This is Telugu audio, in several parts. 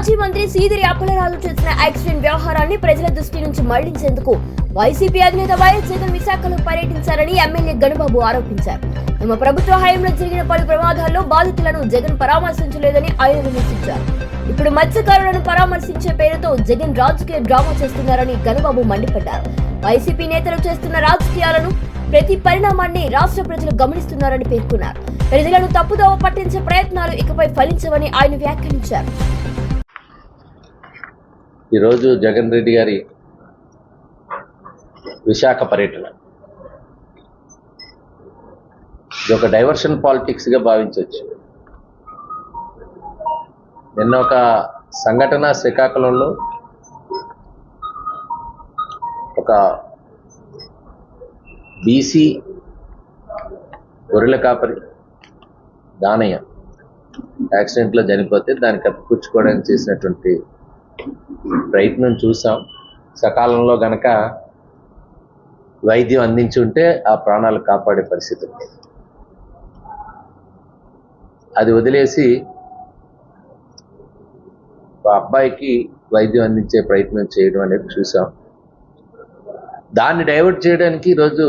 మాజీ మంత్రి సీదిరి అప్పలరాజు చేసిన యాక్సిడెంట్ వ్యవహారాన్ని ప్రజల దృష్టి నుంచి మళ్లించేందుకు వైసీపీ అధినేత వైఎస్ జగన్ విశాఖలో పర్యటించారని ఎమ్మెల్యే గణబాబు ఆరోపించారు. తమ ప్రభుత్వ హయాంలో జరిగిన పలు ప్రమాదాల్లో బాధితులను జగన్ పరామర్శించలేదని ఆయన విమర్శించారు. ఇప్పుడు మత్స్యకారులను పరామర్శించే పేరుతో జగన్ రాజకీయ డ్రామా చేస్తున్నారని గణబాబు మండిపడ్డారు. వైసీపీ నేతలు చేస్తున్న రాజకీయాలను ప్రతి పరిణామాన్ని రాష్ట్ర ప్రజలు గమనిస్తున్నారని పేర్కొన్నారు. ప్రజలను తప్పుదోవ పట్టించే ప్రయత్నాలు ఇకపై ఫలించవని ఆయన వ్యాఖ్యానించారు. ఈరోజు జగన్ రెడ్డి గారి విశాఖ పర్యటన ఇది ఒక డైవర్షన్ పాలిటిక్స్ గా భావించవచ్చు. నిన్న ఒక సంఘటన శ్రీకాకుళంలో ఒక బీసీ గొర్రెల కాపరి దానయ్య యాక్సిడెంట్లో చనిపోతే దాన్ని కప్పిపుచ్చుకోవడానికి చేసినటువంటి ప్రయత్నం చూసాం. సకాలంలో గనక వైద్యం అందించి ఉంటే ఆ ప్రాణాలు కాపాడే పరిస్థితి ఉంది. అది వదిలేసి ఆ అబ్బాయికి వైద్యం అందించే ప్రయత్నం చేయడం అనేది చూసాం. దాన్ని డైవర్ట్ చేయడానికి ఈరోజు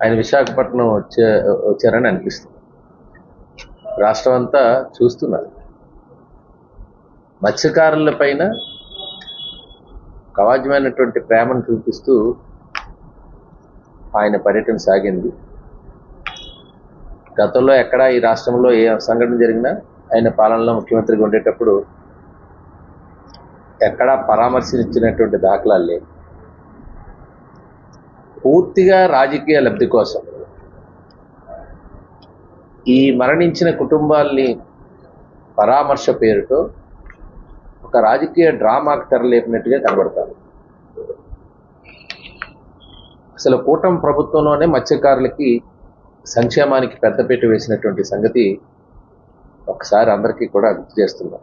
ఆయన విశాఖపట్నం వచ్చారని అనిపిస్తుంది. రాష్ట్రం అంతా చూస్తున్నారు. మత్స్యకారుల పైన కవాజ్యమైనటువంటి ప్రేమను చూపిస్తూ ఆయన పర్యటన సాగింది. గతంలో ఎక్కడా ఈ రాష్ట్రంలో ఏ సంఘటన జరిగినా ఆయన పాలనలో ముఖ్యమంత్రిగా ఉండేటప్పుడు ఎక్కడా పరామర్శించినటువంటి దాఖలాలు లేవు. పూర్తిగా రాజకీయ లబ్ధి కోసం ఈ మరణించిన కుటుంబాల్ని పరామర్శ పేరుతో ఒక రాజకీయ డ్రామాకు తెరలేపినట్టుగా కనబడతారు. అసలు కూటమి ప్రభుత్వంలోనే మత్స్యకారులకి సంక్షేమానికి పెద్దపీట వేసినటువంటి సంగతి ఒకసారి అందరికీ కూడా గుర్తు చేస్తున్నాం.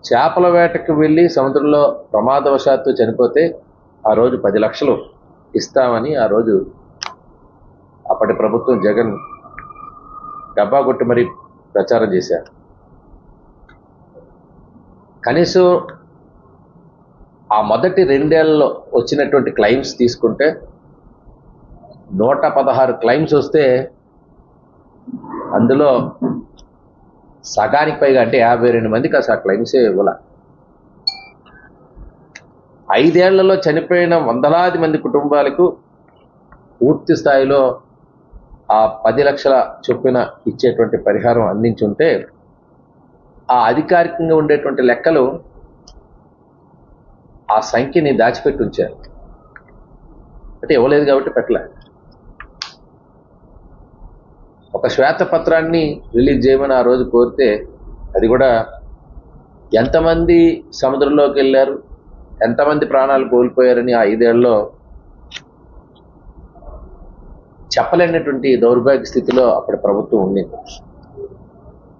చేపల వేటకు వెళ్ళి సముద్రంలో ప్రమాదవశాత్తు చనిపోతే ఆ రోజు 10 లక్షలు ఇస్తామని ఆ రోజు అప్పటి ప్రభుత్వం జగన్ డబ్బా కొట్టి మరీ ప్రచారం చేశారు. కనీసం ఆ మొదటి 2 ఏళ్లలో వచ్చినటువంటి క్లైమ్స్ తీసుకుంటే 116 క్లైమ్స్ వస్తే అందులో సగానికి పైగా అంటే 52 మందికి అసలు ఆ క్లైమ్సే ఇవ్వాల. 5 ఏళ్లలో చనిపోయిన వందలాది మంది కుటుంబాలకు పూర్తి స్థాయిలో ఆ 10 లక్షల చొప్పున ఇచ్చేటువంటి పరిహారం అందించుంటే ఆ అధికారికంగా ఉండేటువంటి లెక్కలు ఆ సంఖ్యని దాచిపెట్టి ఉంచారు. అంటే ఇవ్వలేదు కాబట్టి పెట్టలే. ఒక శ్వేతపత్రాన్ని రిలీజ్ చేయమని ఆ రోజు కోరితే అది కూడా ఎంతమంది సముద్రంలోకి వెళ్ళారు, ఎంతమంది ప్రాణాలు కోల్పోయారని ఆ 5 ఏళ్లలో చెప్పలేనటువంటి దౌర్భాగ్య స్థితిలో అప్పటి ప్రభుత్వం ఉండింది.